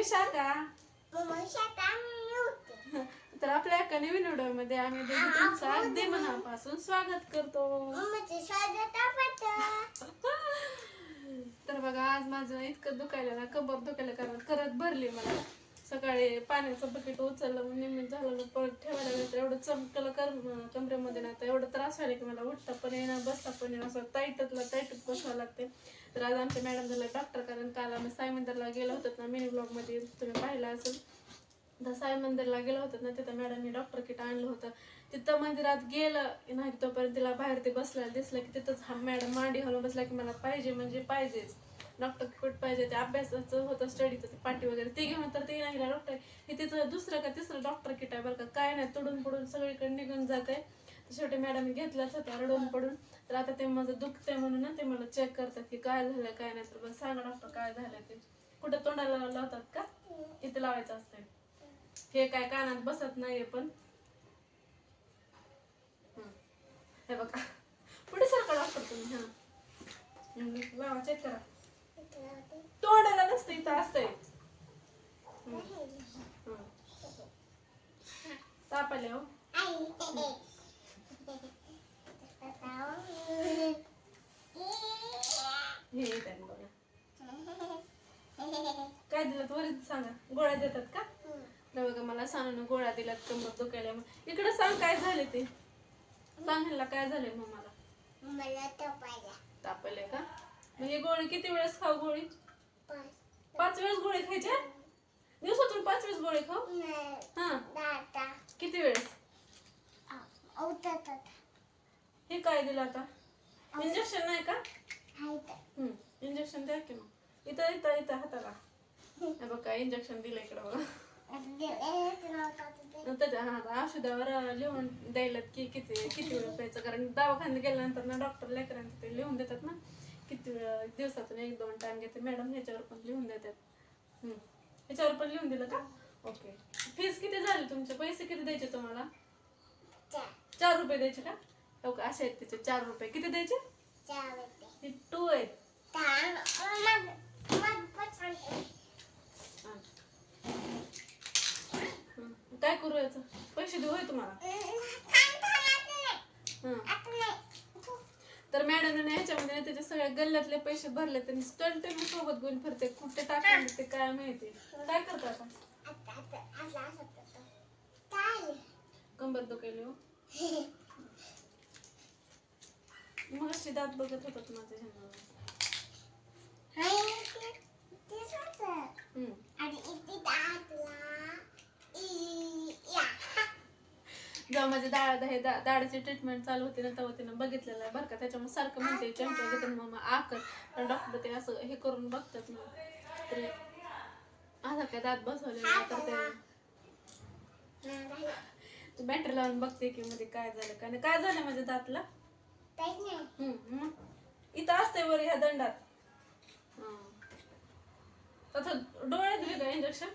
Mummy Shaka तर आपल्या एका नवीन व्हिडिओ मध्ये आम्ही तुमचं अगदी मनापासून स्वागत करतो. तर बघा आज माझं इतकं दुखायला ना, कंबर दुखायला, कारण करत भरली मला. सकाळी पाण्याचं बकेट उचललं, निम्मी झालं, परत ठेवायला गेलं तर एवढं चमकलं कमरेमध्ये ना, तर एवढं त्रास व्हायला की मला उठता पण येणं, बसता पण येणं, असं टाईटच बसावं लागते. तर आज आमच्या मॅडम झालं डॉक्टर, कारण काल आम्ही साई मंदिरला गेलो होतो ना, मिनी ब्लॉग मध्ये तुम्ही पाहिलं असेल. तर साई मंदिरला गेलो होतो ना, तिथं मॅडमने डॉक्टर किट आणलं होतं. तिथं मंदिरात गेलं नाही तोपर्यंत तिला बाहेर ते बसल्याला दिसलं की तिथंच हा मॅडम मांडी घालून बसला की मला पाहिजे म्हणजे पाहिजेच, डॉक्टर किट पाहिजे. ते अभ्यासाचं होतं, स्टडीचं ते पाठी वगैरे ते घेऊन, तर ते नाही डॉक्टर हे तिचं दुसरं का तिसरं डॉक्टर किट आहे बरं का. काय नाही, तुडून पडून सगळीकडे निघून जाते. तर शेवटी मॅडम घेतलंच होतं रडून पडून. तर आता ते माझं दुखतंय म्हणून ना ते मला चेक करतात की काय झालं काय नाही. तर बस सांगा डॉक्टर काय झालं ते. कुठं तोंडाला लावतात का? इथं लावायचं असतंय. हे काय कानात बसत नाहीये पण हे बघा पुढे सारखं डॉक्टर तुम्ही. हा लावा, चेक करा. तोंडाला नसतं, इथं असतंय. ताप आले हो. हे येत बघा. काय दिलं त्वरित सांगा. गोळ्या देतात का? तर बघा मला सांगून गोळ्या दिल्यात कंबर दुखायला. इकडे सांग काय झाले ते सांग. ह्याला काय झाले मग? मला तापले का? मग ही गोळी किती वेळेस खाऊ? गोळी 5 वेळेस गोळी खायच्या दिवसातून? 5 वेळेस गोळी खाऊ? हा किती वेळेस? हे काय दिलं आता? इंजेक्शन नाही का? इंजेक्शन द्या की मग. इथं इथं इथं हाताला हे बघा इंजेक्शन दिलं इकडं बघा. त्याच्या औषधावर लिहून द्यायला की किती किती वेळ प्यायचं, कारण दवाखान्यात गेल्यानंतर ना डॉक्टर लेकरांना ते लिहून देतात ना किती वेळ, दिवसातून 1-2 टाइम घेते मॅडम. ह्याच्यावर पण लिहून देतात. ह्याच्यावर पण लिहून दिलं का? ओके. फीस किती झाली तुमचे? पैसे किती द्यायचे तुम्हाला? 4 रुपये द्यायचे का? ओके, असे आहेत त्याचे 4 रुपये. किती द्यायचे? 4 रुपये. 2 आहेत. काय करू याचं? पैसे देऊ होय तुम्हाला? तर मॅडम ह्याच्यामध्ये त्याचे सगळ्या गल्ल्यातले पैसे भरले, त्यांनी कंटिन्यू सोबत घेऊन फिरते. कुठे टाकून ते काय माहिती. काय करतात कंबर दुखायली हो. मग अशी दात बघत होतात माझे ह्यांना. जेव्हा माझी दाढीची ट्रीटमेंट चालू होती ना तेव्हा तिनं बघितलेलं आहे बरं का. त्याच्यामुळे सारखं म्हणते चमचा घेते मग आकर. पण डॉक्टर ते असं हे करून बघतात ना, तरी आता काय दात बसवले तर ते बॅटरी लावून बघते की मध्ये काय झालं काय नाही. काय झालं माझ्या दातला? इथं असते वर ह्या दंडात. आता डोळ्यात दिले का इंजेक्शन?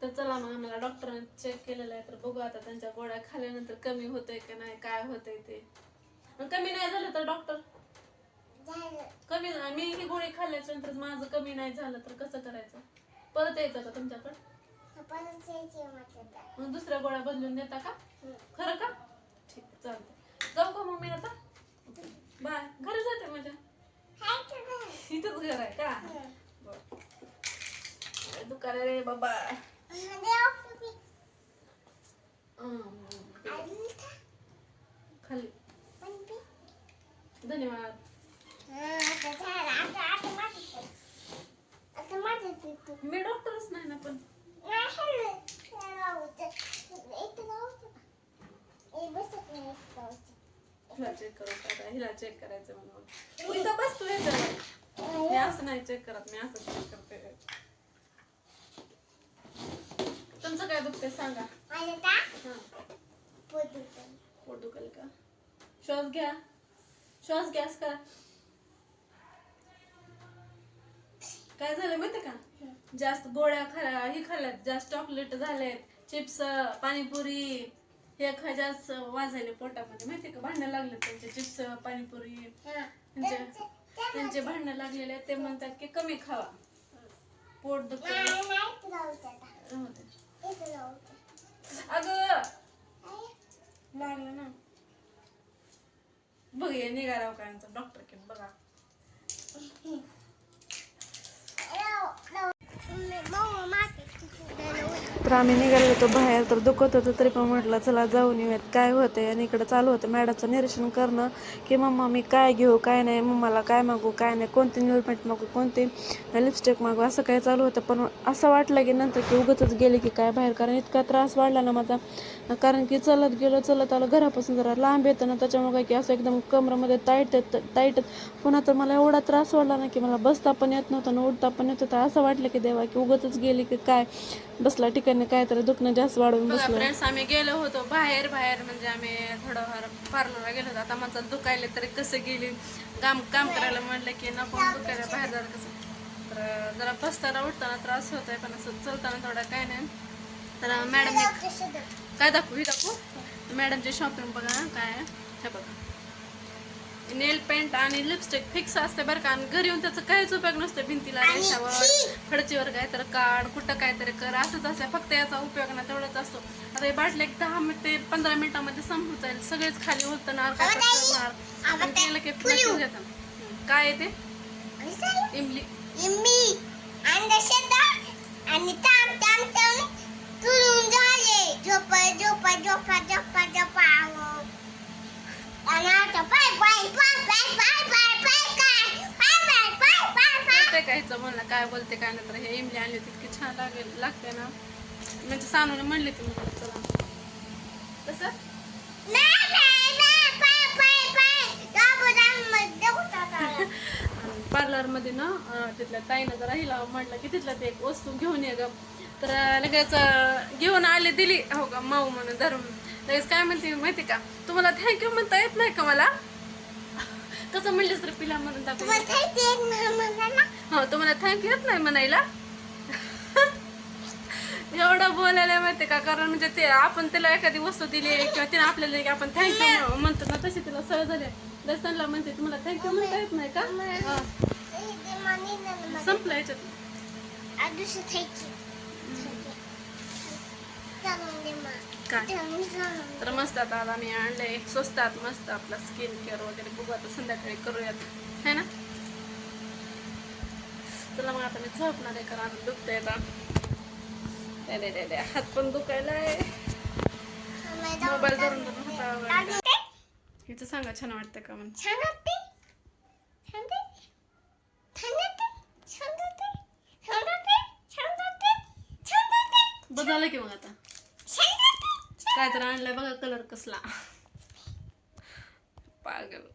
तर चला मग आम्हाला डॉक्टरांनी चेक केलेलं आहे, तर बघू आता त्यांच्या गोळ्या खाल्ल्यानंतर कमी होतंय का नाही, काय होतंय ते. कमी नाही झालं तर डॉक्टर कमी मी ही गोळी खाल्ल्याच्या नंतर माझं कमी नाही झालं तर कसं करायचं? परत यायचं का तुमच्याकडे? मग दुसऱ्या गोळ्या बदलून देता का? खरं का? ठीक आहे, चालतंय. जाऊ का मग मी आता? बाय. घरी जाते माझ्या. इथंच घर आहे का? दुकान रे बाबा. खाली. धन्यवाद. मी डॉक्टरच नाही ना पण. हिला चेक करू का? हिला चेक करायचं म्हणून इथं बस तू ह्याच्यावर. मी असं नाही चेक करत, मी असं चेक करते. तुमचं काय दुखतंय सांगा. पोट दुखल का? श्वास घ्या, श्वास गॅस करा. काय झालं माहिती का? जास्त गोळ्या खाल्ल्या, ही खाल्ल्यात, जास्त चॉकलेट झालेत, चिप्स, पाणीपुरी हे खजाच वाजायले पोटामध्ये माहितीये का, भांडणं लागले त्यांचे चिप्स पाणीपुरी त्यांचे भांडणं लागलेले ते म्हणतात की कमी खावा पोट दुखत अगं लागलं ना बघ हे निघाला काय डॉक्टर के बघा तर आम्ही निघालो होतो बाहेर तर दुखत होतं तरी पण म्हटलं चला जाऊन येऊयात काय होतंय आणि इकडे चालू होतं मॅडमचं निरीक्षण करणं की मम्मा मी काय घेऊ काय नाही मम्माला काय मागू काय नाही कोणती न्यूल पेंट मागू कोणती लिपस्टिक मागू असं काय चालू होतं पण असं वाटलं की नंतर की उगाचच गेले की काय बाहेर कारण इतका त्रास वाढला ना माझा कारण की चलत आलं घरापासून जरा लांब येतं ना त्याच्यामुळे काय की असं एकदम कमरामध्ये टाईट पुन्हा तर मला एवढा त्रास वाढला ना की मला बसता पण येत नव्हतं ना उठता पण येत होतं असं वाटलं की देवा की उगाचच गेली की काय बसला ठिकाणी काहीतरी दुखणं जास्त वाढून बसलं फ्रेंड्स आम्ही गेलो होतो बाहेर म्हणजे आम्ही थोडंफार पार्लरला गेलो होतो आता माझं दुखायले तरी कसं गेली काम करायला म्हणलं की नको दुखायला बाहेर जायला कसं तर जरा बसताना उठताना त्रास होत आहे पण असं चलताना थोडा काय नाही तर मॅडम काय दाखवू मॅडमची शॉपिंग बघा काय हे बघा नेल पेंट आणि लिपस्टिक फिक्स असते बरं का आणि घरी येऊन त्याचं काहीच उपयोग नसते भिंतीला रेषावर फडचीवर काहीतरी काढ कुठं काहीतरी कर असंच असते फक्त याचा उपयोग ना तेवढाच असतो आता हे बाटले 10 ते 15 मिनिटांमध्ये संपून जाईल सगळेच खाली उलटणार काय करणार आपण केलं की पुन्हा घेतात काय आहे ते इमली आणि काहीच म्हणलं काय बोलते काय नंतर हे इमली आणली तितकी छान लागते ना म्हणजे सानूने म्हणले ती म्हणजे चला कसं पार्लर मध्ये ना तिथल्या ताईनं जरा हिला म्हटलं की तिथलं ते एक वस्तू घेऊन ये ग तर लगेच घेऊन आले दिली हो का माऊ म्हणून धरून लगेच काय म्हणते माहिती का तुम्हाला थँक्यू म्हणता येत नाही का मला कसं म्हणलीस तर पिला म्हणून दाखव हो तुम्हाला थँक्यू येत नाही म्हणायला एवढं बोलायला माहिती का कारण म्हणजे ते आपण त्याला एखादी वस्तू दिली किंवा तिने आपल्याला आपण थँक्यू म्हणतो ना तशी तिला सवय झाली त्यांना म्हणते तुम्हाला थँक्यू म्हणता येत नाही का संपलं याच्यात तर मस्त आता आम्ही आणले स्वस्तात मस्त आपला स्किन केअर वगैरे बघू आता संध्याकाळी करूयात है ना चला मग आता मी झोपणार आहे कारण दुखतंय आता हात पण दुखायला मोबाईल धरून हिचं सांगा छान वाटतं का म्हणून बघायला की मग आता काय तर आणलंय बघा कलर कसला पागल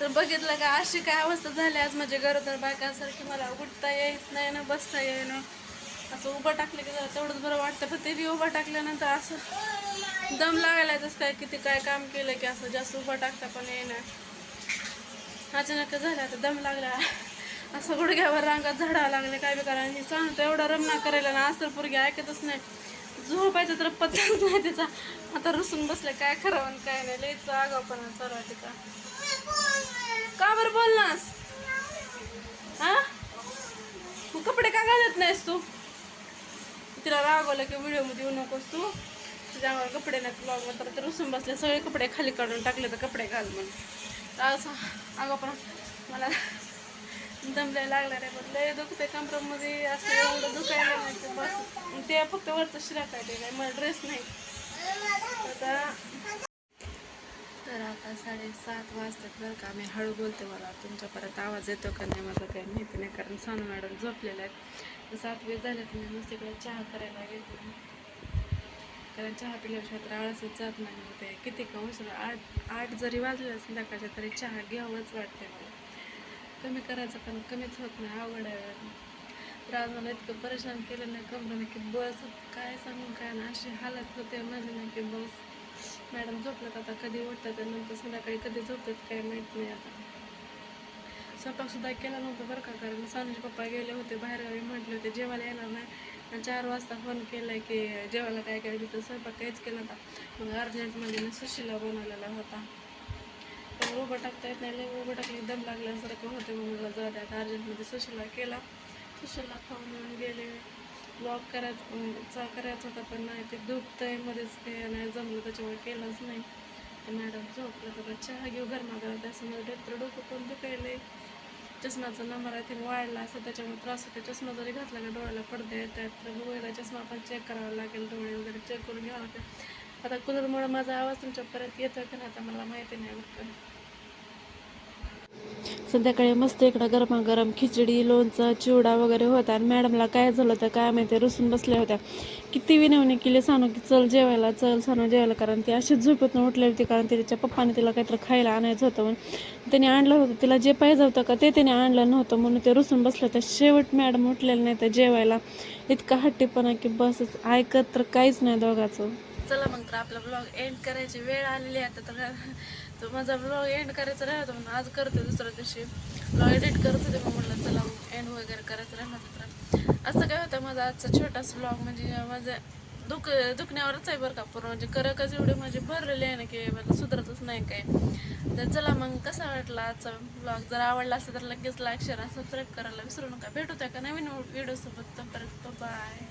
तर बघितलं का अशी काय अवस्था झाली आज म्हणजे गरोदर बायकांसारखी मला उठता येत नाही ना बसता येईना असं उभं टाकलं की जरा तेवढंच बरं वाटतं पण ते बी उभं टाकल्यानंतर असं दम लागायला तसं काय किती काय काम केलं की असं जास्त उभं टाकता पण येईना अचानक झालं आता दम लागला असं गुडघ्यावर रांगात झाडावं लागले काय बी करा हे सांगतो एवढा रमना करायला ना असं पोरगी ऐकतच नाही झोपायचं तर पत्ताच नाही तिचा आता रुसून बसले काय करावं काय नाही लईच आगावपणा चालू आहे तिचा का बरं बोलनास हा मग कपडे का घालत नाहीस तू तिला रागवलं की व्हिडिओ मध्ये येऊ नकोस तू त्याच्यामुळे कपडे नाही ब्लॉग मध्ये तर रुसून बसले सगळे कपडे खाली काढून टाकले तर कपडे घाल म्हणून असं अगं पण मला दमलायला लागणार आहे पण लय दुखते कमरामध्ये असं एवढं दुखायला नाही की बस ते फक्त वरचं शिराक आहे ते मला ड्रेस नाही आता. तर आता 7:30 वाजतात बरं का. मी हळू बोलते, मला तुमच्या परत आवाज येतो का नाही माझं काही माहिती नाही, कारण सानू मॅडम झोपलेल्या आहेत. 7 वेळ झाले तर मी मस्त इकडे चहा करायला घेतली, कारण चहा पिल्याशिवाय तर आळसच जात नाही. ते किती का उशीर 8 जरी वाजले संध्याकाळच्या तरी चहा घ्यावंच वाटते मला. कमी करायचं पण कमीच होत नाही, अवघड आहे. तर आज मला इतकं परेशान केलं नाही कमरेने की बस काय सांगून काय ना अशी हालत होते माझी नाही की बस. मॅडम झोपल्यात आता, कधी उठतात आणि नंतर संध्याकाळी कधी झोपतात काय माहीत नाही. आता स्वयंपाकसुद्धा केला नव्हता बरं का, कारण सानूचे पप्पा गेले होते बाहेरगावी, म्हटले होते जेवायला येणार नाही. आणि 4 वाजता फोन केला की जेवायला काय करायचं, तर स्वयंपाक काहीच केला होता. मग अर्जंटमध्ये मी सुशीला बनवलेला होता, पण उभं टाकता येत नाही, लय उभं टाकले दम लागल्यासारखं होते. मग मला जाऊ द्या, अर्जंटमध्ये सुशीला केला. सुशीला खाऊन येऊन गेले. ब्लॉग करायचं होता पण नाही, ते दुखतंय मध्येच काही नाही जमलं, त्याच्यामुळे केलंच नाही. तर मॅडम झोपलं तर चहा घेऊ गरमागरम, त्याच्यामुळे डोकं पण दुखायले. चष्म्याचा नंबर आहे ते वाढला असं, त्याच्यामुळे त्रास होते. चष्मा जरी घातला का डोळ्याला पडदे येतात, तर बघायला चष्मा पण चेक करावा लागेल, डोळे वगैरे चेक करून घ्यावं लागेल. आता कूलरमुळे माझा आवाज तुमच्यापर्यंत येतो का नाही आता मला माहिती नाही बरं. संध्याकाळी मस्त इकडं गरमागरम खिचडी, लोणचं, चिवडा वगैरे होता. आणि मॅडमला काय झालं तर काय माहिती, रुसून बसल्या होत्या. किती विनवणी केली सानू की चल जेवायला, चल सानू जेवायला, कारण ती अशीच झोपेतून उठली होती, कारण तिच्या पप्पाने तिला काहीतरी खायला आणायचं होतं म्हणून त्याने आणलं होतं. तिला जे पाहिजे होतं का ते त्याने आणलं नव्हतं म्हणून ते रुसून बसलं होतं. शेवट मॅडम उठलेलं नाही तर जेवायला. इतका हट्टीपणा की बसच, ऐकत तर काहीच नाही दोघाचं. चला मग तर आपला ब्लॉग एंड करायची वेळ आलेली आहे आता. तर माझा ब्लॉग एंड करायचा राहतो म्हणून आज करते, दुसऱ्या दिवशी ब्लॉग एडिट करत होते. मग म्हटलं चला मग एंड वगैरे करायचं राहणार. तर असं काय होतं माझा आजचा छोटासा ब्लॉग, म्हणजे माझं दुखण्यावरच आहे बरं का पूर्ण, म्हणजे करकच एवढे माझे भरलेले आहे ना की मला सुधरतच नाही काय. तर चला मग कसा वाटला आजचा ब्लॉग, जर आवडला असेल तर लगेच लाईक शेअर आणि सबस्क्राईब करायला विसरू नका. भेटू त्या का नवीन व्हिडिओसोबत, तोपर्यंत बाय.